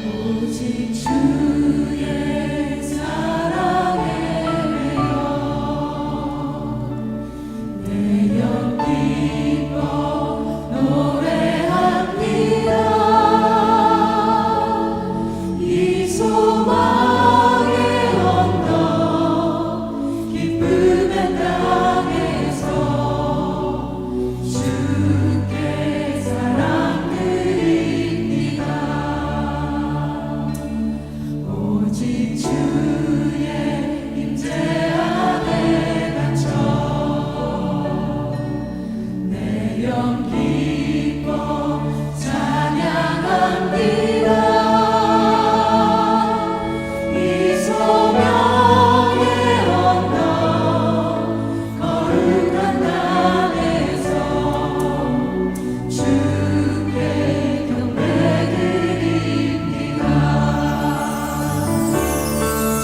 오직 주의 사랑에 매여 내 영 기뻐 노래합니다. 이 소망의 언덕 기쁨의 땅에서 주께 사랑 드립니다. 오직 주의 임재 안에 갇혀 내 영 기뻐 찬양합니다. 이 소명의 언덕 거룩한 땅에서 주께 경배드립니다.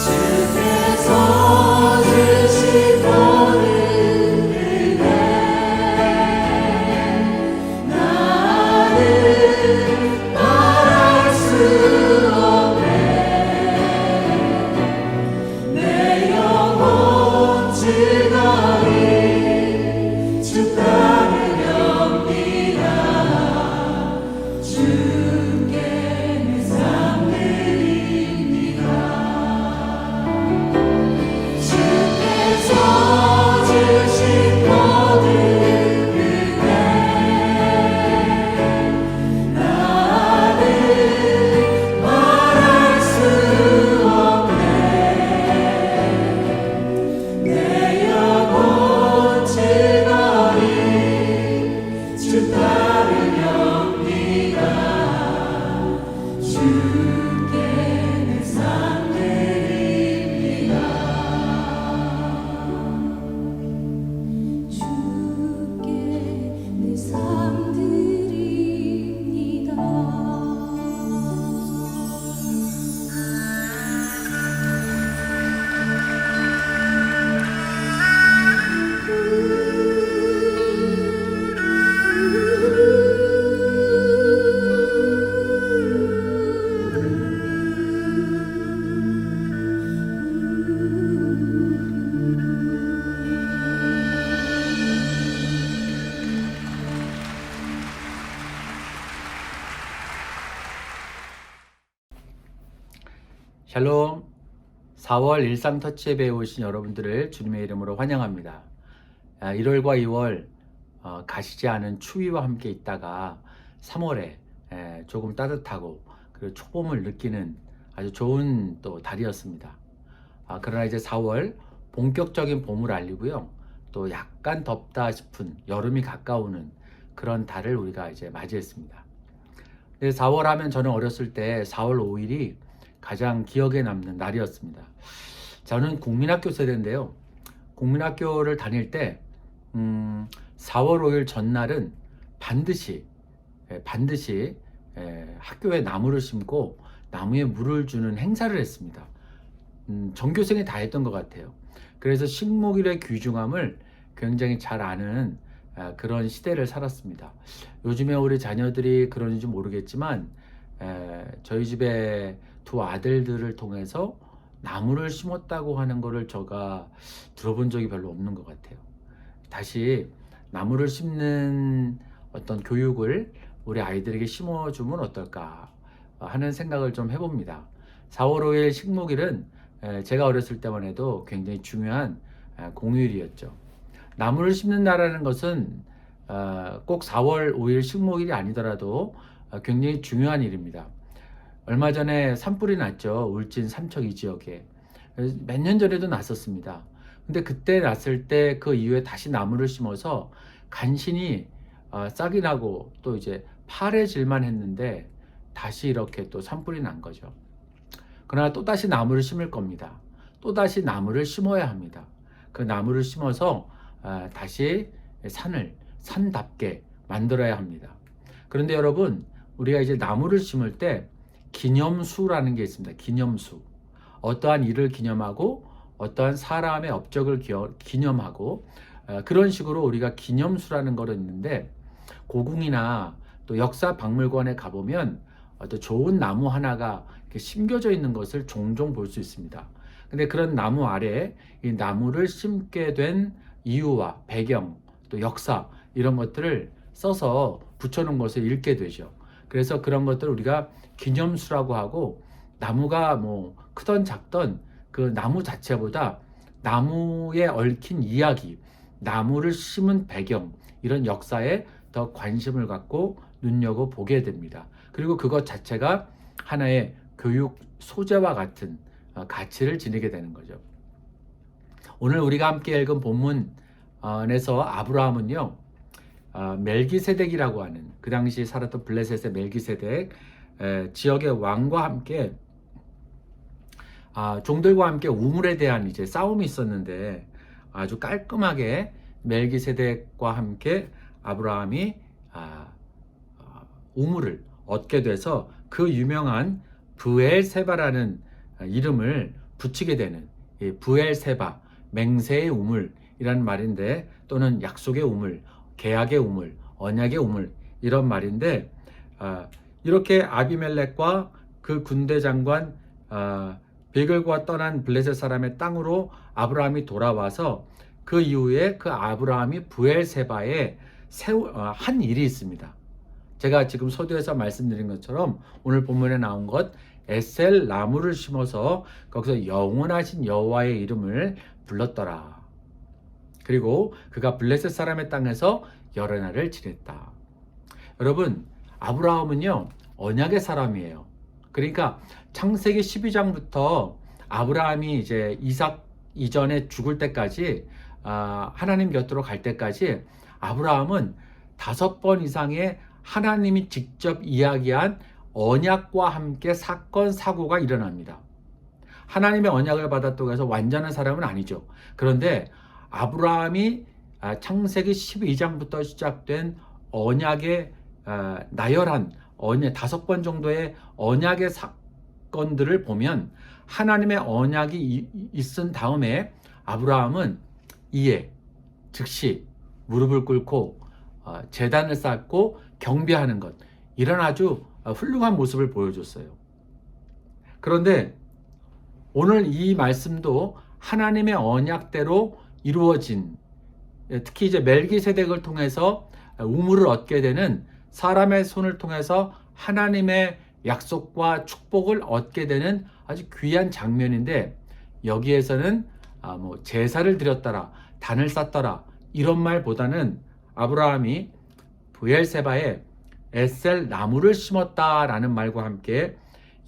주께서 주신 모든 은혜 나는 말할 수 없네. 내 영혼 즐거이 주 따르렵니다. 주께 내 삶 드립니다. 주께서 주신 모든 은혜 나는 말할 수 없네. 내 영혼 즐거이 주 따르렵니다. 주께 내 삶 드립니다. 주께 내 삶 드립니다. 샬롬. 4월 일상터치에 오신 여러분들을 주님의 이름으로 환영합니다. 1월과 2월 가시지 않은 추위와 함께 있다가 3월에 조금 따뜻하고 그리고 초봄을 느끼는 아주 좋은 또 달이었습니다. 그러나 이제 4월 본격적인 봄을 알리고요, 또 약간 덥다 싶은 여름이 가까우는 그런 달을 우리가 이제 맞이했습니다. 4월 하면 저는 어렸을 때 4월 5일이 가장 기억에 남는 날이었습니다. 저는 국민학교 세대인데요, 국민학교를 다닐 때 4월 5일 전날은 반드시 학교에 나무를 심고 나무에 물을 주는 행사를 했습니다. 전교생이 다 했던 것 같아요. 그래서 식목일의 귀중함을 굉장히 잘 아는 그런 시대를 살았습니다. 요즘에 우리 자녀들이 그런지 모르겠지만 저희 집에 두 아들들을 통해서 나무를 심었다고 하는 거를 제가 들어본 적이 별로 없는 것 같아요. 다시 나무를 심는 어떤 교육을 우리 아이들에게 심어주면 어떨까 하는 생각을 좀 해봅니다. 4월 5일 식목일은 제가 어렸을 때만 해도 굉장히 중요한 공휴일이었죠. 나무를 심는다라는 것은 꼭 4월 5일 식목일이 아니더라도 굉장히 중요한 일입니다. 얼마 전에 산불이 났죠. 울진 삼척 이 지역에. 몇 년 전에도 났었습니다. 근데 그때 났을 때 그 이후에 다시 나무를 심어서 간신히 싹이 나고 또 이제 파래질만 했는데 다시 이렇게 또 산불이 난 거죠. 그러나 또다시 나무를 심을 겁니다. 또다시 나무를 심어야 합니다. 그 나무를 심어서 다시 산답게 만들어야 합니다. 그런데 여러분, 우리가 이제 나무를 심을 때 기념수라는 게 있습니다. 기념수. 어떠한 일을 기념하고 어떠한 사람의 업적을 기념하고 그런 식으로 우리가 기념수라는 거를 있는데 고궁이나 또 역사 박물관에 가보면 어떤 좋은 나무 하나가 이렇게 심겨져 있는 것을 종종 볼 수 있습니다. 근데 그런 나무 아래에 이 나무를 심게 된 이유와 배경 또 역사 이런 것들을 써서 붙여놓은 것을 읽게 되죠. 그래서 그런 것들을 우리가 기념수라고 하고 나무가 뭐 크던 작던 그 나무 자체보다 나무에 얽힌 이야기, 나무를 심은 배경 이런 역사에 더 관심을 갖고 눈여겨보게 됩니다. 그리고 그것 자체가 하나의 교육 소재와 같은 가치를 지니게 되는 거죠. 오늘 우리가 함께 읽은 본문에서 아브라함은요, 멜기세덱이라고 하는 그 당시 살았던 블레셋의 멜기세덱 지역의 왕과 함께 종들과 함께 우물에 대한 이제 싸움이 있었는데 아주 깔끔하게 멜기세덱과 함께 아브라함이 우물을 얻게 돼서 그 유명한 브엘세바라는 이름을 붙이게 되는 브엘세바, 맹세의 우물이라는 말인데 또는 약속의 우물, 계약의 우물, 언약의 우물 이런 말인데 이렇게 아비멜렉과 그 군대 장관 베글과 떠난 블레셋 사람의 땅으로 아브라함이 돌아와서 그 이후에 그 아브라함이 브엘세바에 한 일이 있습니다. 제가 지금 서두에서 말씀드린 것처럼 오늘 본문에 나온 것 에셀 나무를 심어서 거기서 영원하신 여호와의 이름을 불렀더라. 그리고 그가 블레셋 사람의 땅에서 여러 날을 지냈다. 여러분, 아브라함은요 언약의 사람이에요. 그러니까 창세기 12장부터 아브라함이 이제 이삭 이전에 죽을 때까지 하나님 곁으로 갈 때까지 아브라함은 5번 이상의 하나님이 직접 이야기한 언약과 함께 사건 사고가 일어납니다. 하나님의 언약을 받았다고 해서 완전한 사람은 아니죠. 그런데 아브라함이 창세기 12장부터 시작된 언약의 나열한 5번 정도의 언약의 사건들을 보면 하나님의 언약이 있은 다음에 아브라함은 이에 즉시 무릎을 꿇고 제단을 쌓고 경배하는 것, 이런 아주 훌륭한 모습을 보여줬어요. 그런데 오늘 이 말씀도 하나님의 언약대로 이루어진, 특히 이제 멜기세덱을 통해서 우물을 얻게 되는 사람의 손을 통해서 하나님의 약속과 축복을 얻게 되는 아주 귀한 장면인데, 여기에서는 뭐 제사를 드렸더라, 단을 쌓더라 이런 말보다는 아브라함이 브엘세바에 에셀 나무를 심었다라는 말과 함께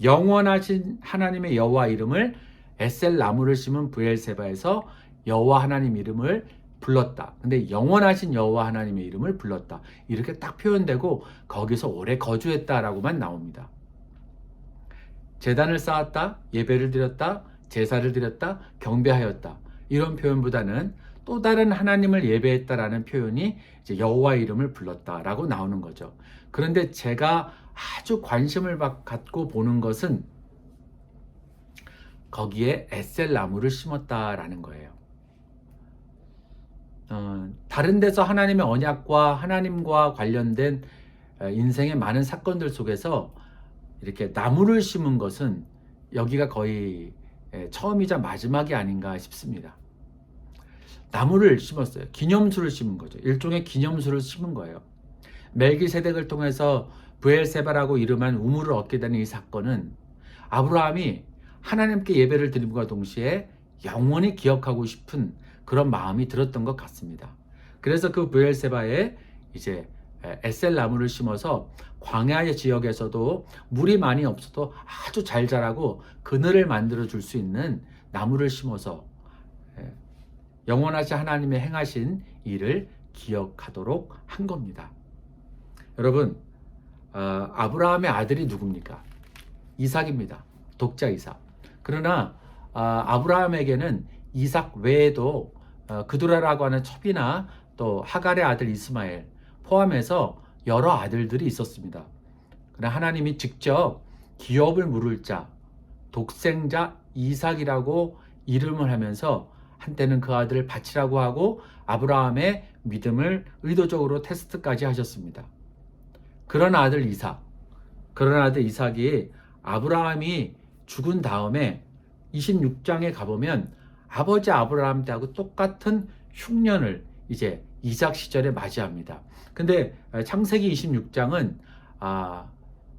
영원하신 하나님의 여호와 이름을 에셀 나무를 심은 브엘세바에서 여호와 하나님 이름을 불렀다. 근데 영원하신 여호와 하나님의 이름을 불렀다. 이렇게 딱 표현되고 거기서 오래 거주했다라고만 나옵니다. 제단을 쌓았다, 예배를 드렸다, 제사를 드렸다, 경배하였다. 이런 표현보다는 또 다른 하나님을 예배했다라는 표현이 이제 여호와 이름을 불렀다라고 나오는 거죠. 그런데 제가 아주 관심을 갖고 보는 것은 거기에 에셀 나무를 심었다라는 거예요. 다른 데서 하나님의 언약과 하나님과 관련된 인생의 많은 사건들 속에서 이렇게 나무를 심은 것은 여기가 거의 처음이자 마지막이 아닌가 싶습니다. 나무를 심었어요. 기념수를 심은 거죠. 일종의 기념수를 심은 거예요. 멜기세덱을 통해서 브엘세바라고 이름한 우물을 얻게 되는 이 사건은 아브라함이 하나님께 예배를 드림과 동시에 영원히 기억하고 싶은 그런 마음이 들었던 것 같습니다. 그래서 그 브엘세바에 이제 에셀 나무를 심어서 광야 지역에서도 물이 많이 없어도 아주 잘 자라고 그늘을 만들어 줄 수 있는 나무를 심어서 영원하신 하나님의 행하신 일을 기억하도록 한 겁니다. 여러분, 아브라함의 아들이 누굽니까? 이삭입니다. 독자 이삭. 그러나 아브라함에게는 이삭 외에도 그두라라고 하는 첩이나 또 하갈의 아들 이스마엘 포함해서 여러 아들들이 있었습니다. 그러나 하나님이 직접 기업을 물을 자, 독생자 이삭이라고 이름을 하면서 한때는 그 아들을 바치라고 하고 아브라함의 믿음을 의도적으로 테스트까지 하셨습니다. 그런 아들 이삭이 아브라함이 죽은 다음에 26장에 가보면 아버지 아브라함 때하고 똑같은 흉년을 이제 이삭 시절에 맞이합니다. 근데 창세기 26장은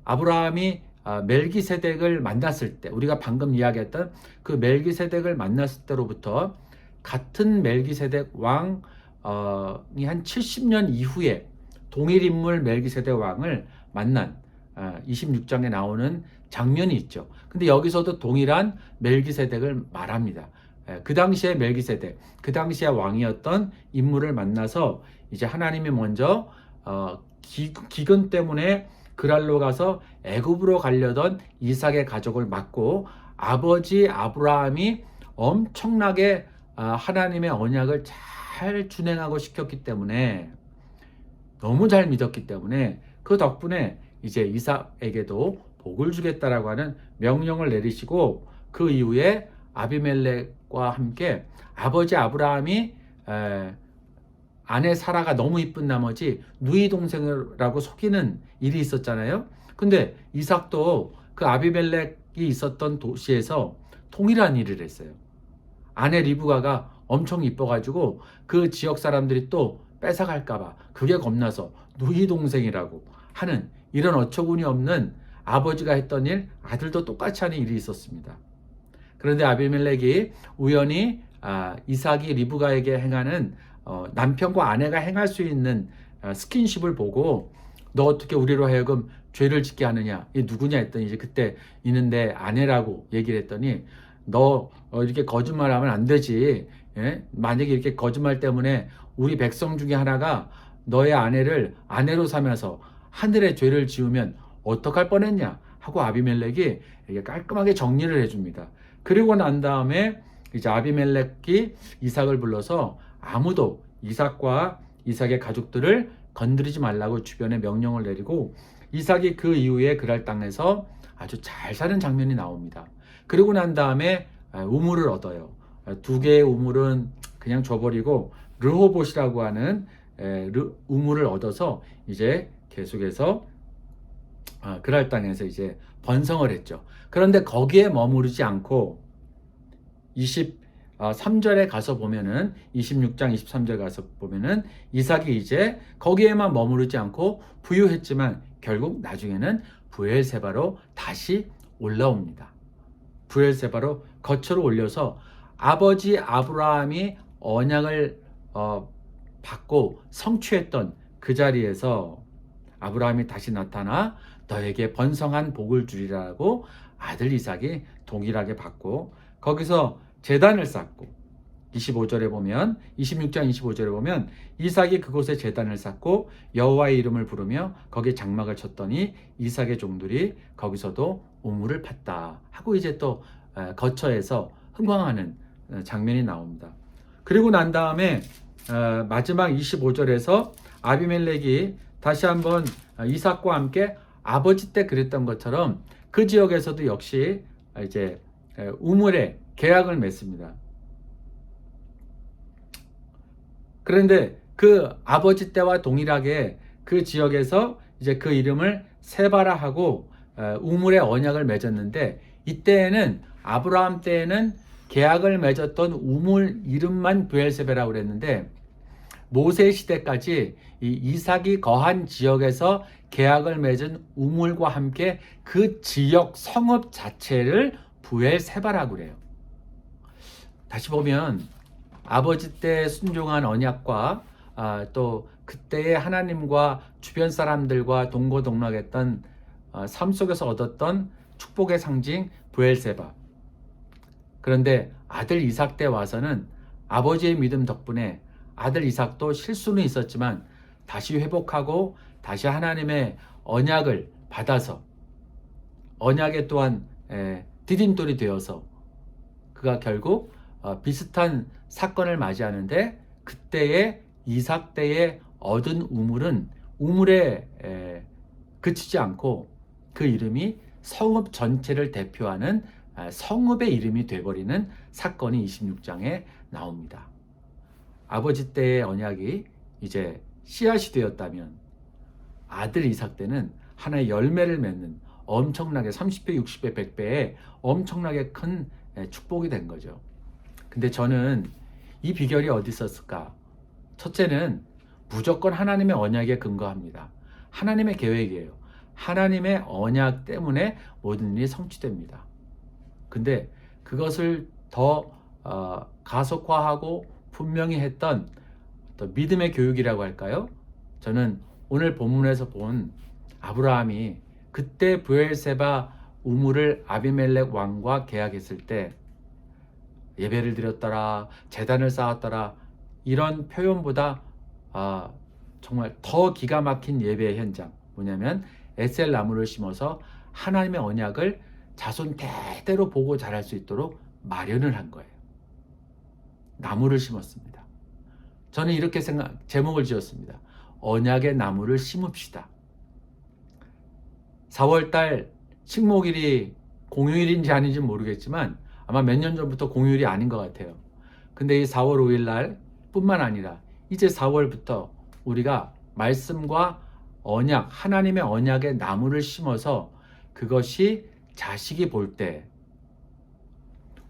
아브라함이 멜기세덱을 만났을 때, 우리가 방금 이야기했던 그 멜기세덱을 만났을 때로부터 같은 멜기세덱 왕이 한 70년 이후에 동일 인물 멜기세덱 왕을 만난 26장에 나오는 장면이 있죠. 근데 여기서도 동일한 멜기세덱을 말합니다. 그 당시에 멜기세덱, 그 당시에 왕이었던 인물을 만나서 이제 하나님이 먼저 기근 때문에 그랄로 가서 애굽으로 가려던 이삭의 가족을 막고 아버지 아브라함이 엄청나게 하나님의 언약을 잘 준행하고 시켰기 때문에, 너무 잘 믿었기 때문에 그 덕분에 이제 이삭에게도 복을 주겠다라고 하는 명령을 내리시고, 그 이후에 아비멜렉과 함께 아버지 아브라함이 아내 사라가 너무 이쁜 나머지 누이 동생이라고 속이는 일이 있었잖아요. 근데 이삭도 그 아비멜렉이 있었던 도시에서 통일한 일을 했어요. 아내 리브가가 엄청 이뻐가지고 그 지역 사람들이 또 뺏어갈까봐 그게 겁나서 누이 동생이라고 하는, 이런 어처구니 없는 아버지가 했던 일, 아들도 똑같이 하는 일이 있었습니다. 그런데 아비멜렉이 우연히 이삭이 리브가에게 행하는 남편과 아내가 행할 수 있는 스킨십을 보고, 너 어떻게 우리로 하여금 죄를 짓게 하느냐, 이 누구냐 했더니 이제 그때 있는데 아내라고 얘기를 했더니, 너 이렇게 거짓말하면 안 되지. 예? 만약에 이렇게 거짓말 때문에 우리 백성 중에 하나가 너의 아내를 아내로 삼아서 하늘의 죄를 지으면 어떡할 뻔했냐 하고 아비멜렉이 이렇게 깔끔하게 정리를 해줍니다. 그리고 난 다음에 이제 아비멜렉이 이삭을 불러서 아무도 이삭과 이삭의 가족들을 건드리지 말라고 주변에 명령을 내리고, 이삭이 그 이후에 그랄 땅에서 아주 잘 사는 장면이 나옵니다. 그리고 난 다음에 우물을 얻어요. 두 개의 우물은 그냥 줘버리고 르호봇이라고 하는 우물을 얻어서 이제 계속해서 그랄 땅에서 이제 번성을 했죠. 그런데 거기에 머무르지 않고 23절에 가서 보면은, 26장 23절 가서 보면은 이삭이 이제 거기에만 머무르지 않고 부유했지만 결국 나중에는 브엘세바로 다시 올라옵니다. 브엘세바로 거처로 올려서 아버지 아브라함이 언약을 받고 성취했던 그 자리에서 아브라함이 다시 나타나 너에게 번성한 복을 주리라고 아들 이삭이 동일하게 받고, 거기서 제단을 쌓고, 25절에 보면, 26장 25절에 보면 이삭이 그곳에 제단을 쌓고 여호와의 이름을 부르며 거기에 장막을 쳤더니 이삭의 종들이 거기서도 우물을 팠다 하고 이제 또 거처에서 흥황하는 장면이 나옵니다. 그리고 난 다음에 마지막 25절에서 아비멜렉이 다시 한번 이삭과 함께 아버지 때 그랬던 것처럼 그 지역에서도 역시 이제 우물에 계약을 맺습니다. 그런데 그 아버지 때와 동일하게 그 지역에서 이제 그 이름을 세바라하고 우물의 언약을 맺었는데, 이때에는 아브라함 때에는 계약을 맺었던 우물 이름만 브엘세바라고 그랬는데, 모세 시대까지 이 이삭이 거한 지역에서 계약을 맺은 우물과 함께 그 지역 성읍 자체를 브엘세바라고 그래요. 다시 보면 아버지 때 순종한 언약과 또 그때의 하나님과 주변 사람들과 동고동락했던 삶 속에서 얻었던 축복의 상징 브엘세바. 그런데 아들 이삭 때 와서는 아버지의 믿음 덕분에 아들 이삭도 실수는 있었지만 다시 회복하고 다시 하나님의 언약을 받아서 언약에 또한 디딤돌이 되어서 그가 결국 비슷한 사건을 맞이하는데, 그때의 이삭 때에 얻은 우물은 우물에 그치지 않고 그 이름이 성읍 전체를 대표하는 성읍의 이름이 돼버리는 사건이 26장에 나옵니다. 아버지 때의 언약이 이제 씨앗이 되었다면 아들 이삭 때는 하나의 열매를 맺는 엄청나게 30배, 60배, 100배의 엄청나게 큰 축복이 된 거죠. 근데 저는 이 비결이 어디 있었을까? 첫째는 무조건 하나님의 언약에 근거합니다. 하나님의 계획이에요. 하나님의 언약 때문에 모든 일이 성취됩니다. 근데 그것을 더 가속화하고 분명히 했던 어떤 믿음의 교육이라고 할까요? 저는 오늘 본문에서 본 아브라함이 그때 브엘세바 우물을 아비멜렉 왕과 계약했을 때 예배를 드렸더라, 제단을 쌓았더라, 이런 표현보다 정말 더 기가 막힌 예배의 현장, 뭐냐면 에셀 나무를 심어서 하나님의 언약을 자손 대대로 보고 자랄 수 있도록 마련을 한 거예요. 나무를 심었습니다. 저는 이렇게 제목을 지었습니다. 언약의 나무를 심읍시다. 4월달 식목일이 공휴일인지 아닌지 모르겠지만 아마 몇 년 전부터 공휴일이 아닌 것 같아요. 근데 이 4월 5일 날 뿐만 아니라 이제 4월부터 우리가 말씀과 언약, 하나님의 언약의 나무를 심어서 그것이 자식이 볼 때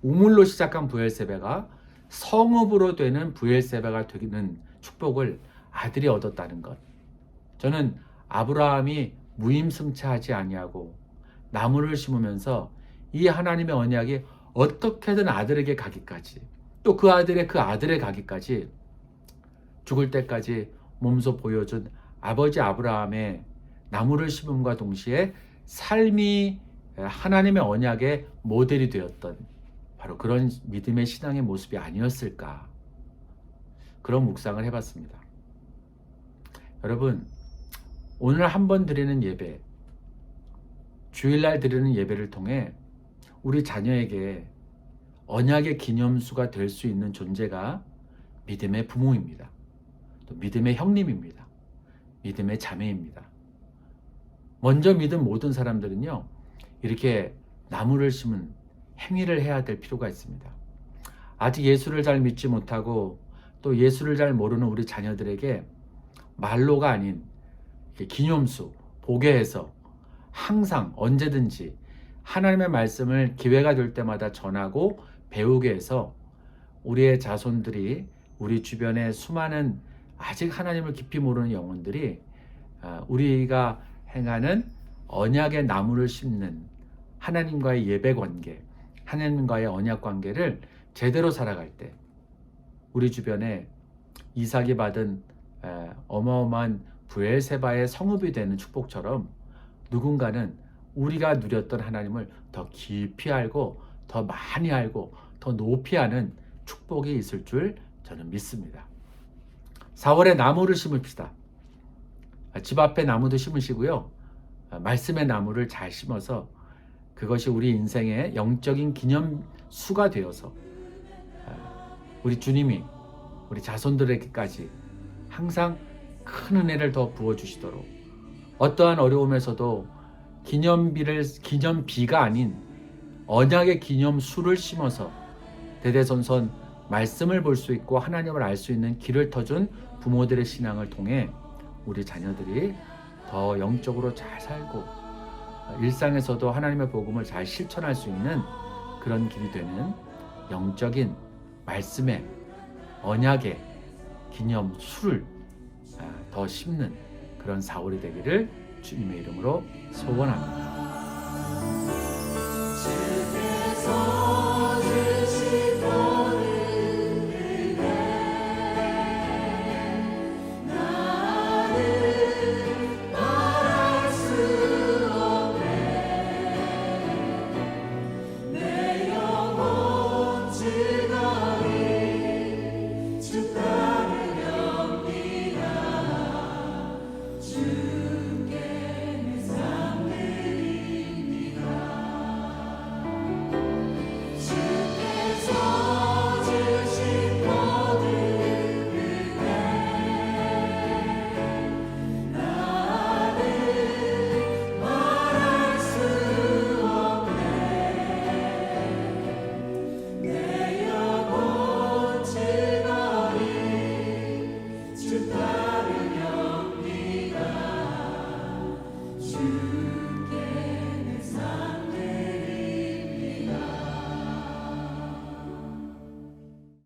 우물로 시작한 브엘세바가 성읍으로 되는 브엘세바가 되는 축복을 아들이 얻었다는 것. 저는 아브라함이 무임승차하지 아니하고 나무를 심으면서 이 하나님의 언약이 어떻게든 아들에게 가기까지, 또 그 아들의 가기까지 죽을 때까지 몸소 보여준 아버지 아브라함의 나무를 심음과 동시에 삶이 하나님의 언약의 모델이 되었던 바로 그런 믿음의 신앙의 모습이 아니었을까, 그런 묵상을 해봤습니다. 여러분, 오늘 한번 드리는 예배, 주일날 드리는 예배를 통해 우리 자녀에게 언약의 기념수가 될 수 있는 존재가 믿음의 부모입니다. 또 믿음의 형님입니다. 믿음의 자매입니다. 먼저 믿은 모든 사람들은요, 이렇게 나무를 심은 행위를 해야 될 필요가 있습니다. 아직 예수를 잘 믿지 못하고 또 예수를 잘 모르는 우리 자녀들에게 말로가 아닌 기념수, 보게 해서 항상 언제든지 하나님의 말씀을 기회가 될 때마다 전하고 배우게 해서 우리의 자손들이, 우리 주변의 수많은 아직 하나님을 깊이 모르는 영혼들이 우리가 행하는 언약의 나무를 심는 하나님과의 예배 관계, 하나님과의 언약 관계를 제대로 살아갈 때 우리 주변에 이삭이 받은 어마어마한 브엘세바의 성읍이 되는 축복처럼 누군가는 우리가 누렸던 하나님을 더 깊이 알고 더 많이 알고 더 높이 아는 축복이 있을 줄 저는 믿습니다. 4월에 나무를 심읍시다. 집 앞에 나무도 심으시고요, 말씀의 나무를 잘 심어서 그것이 우리 인생의 영적인 기념수가 되어서 우리 주님이 우리 자손들에게까지 항상 큰 은혜를 더 부어주시도록, 어떠한 어려움에서도 기념비가 아닌 언약의 기념수를 심어서 대대손손 말씀을 볼 수 있고 하나님을 알 수 있는 길을 터준 부모들의 신앙을 통해 우리 자녀들이 더 영적으로 잘 살고 일상에서도 하나님의 복음을 잘 실천할 수 있는 그런 길이 되는 영적인 말씀의 언약의 기념수를 더 심는 그런 4월이 되기를 주님의 이름으로 소원합니다.